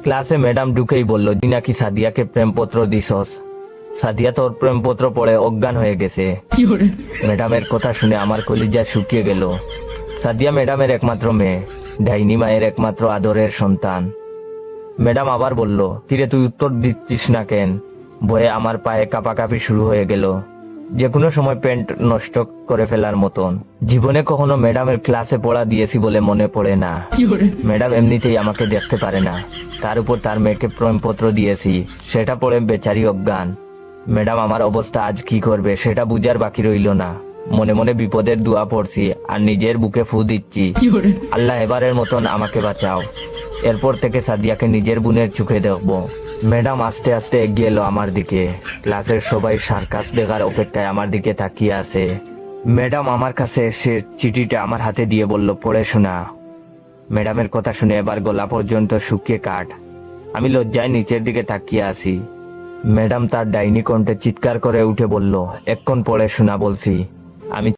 ক্লাসে ম্যাডাম ঢুকেই বলল, তুই নাকি সাদিয়াকে প্রেমপত্র দিছস। সাদিয়া তোর প্রেমপত্র পড়ে অজ্ঞান হয়ে গেছে। ম্যাডামের কথা শুনে আমার কলিজা শুকিয়ে গেল। সাদিয়া ম্যাডামের একমাত্র মেয়ে, ডাইনি মায়ের একমাত্র আদরের সন্তান। ম্যাডাম আবার বলল, কিরে তুই উত্তর দিচ্ছিস না কেন? ভয়ে আমার পায়ে কাঁপাকাঁপি শুরু হয়ে গেল, যে কোনো সময় প্যান্ট নষ্ট করে ফেলার মতন। জীবনে কখনো ম্যাডামের ক্লাসে পড়া দিয়েছি বলে মনে পড়ে না। ম্যাডাম এমনিতেই আমাকে দেখতে পারে না, তার উপর তার মেয়েকে প্রেমপত্র দিয়েছি, সেটা পড়ে বেচারি অজ্ঞান। ম্যাডাম আমার অবস্থা আজ কি করবে সেটা বুঝার বাকি রইল না। মনে মনে বিপদের দোয়া পড়ছি আর নিজের বুকে ফু দিচ্ছি, আল্লাহ এবারের মতন আমাকে বাঁচাও। এরপর থেকে সাদিয়াকে নিজের বোনের চোখে দেখবো। ম্যাডাম আস্তে আস্তে এগিয়ে এলো আমার দিকে। ক্লাসের সবাই সার্কাস দেখার অপেক্ষায় আমার দিকে তাকিয়ে আছে। ম্যাডাম আমার কাছে এসে চিঠিটা আমার হাতে দিয়ে বলল, পড়ে শোনা। ম্যাডামের কথা শুনে এবার গলা পর্যন্ত শুকিয়ে কাঠ। আমি লজ্জায় নিচের দিকে তাকিয়ে আছি। ম্যাডাম তার ডাইনি কণ্ঠে চিৎকার করে উঠে বলল, এক্ষণ পড়ে শোনা বলছি। আমি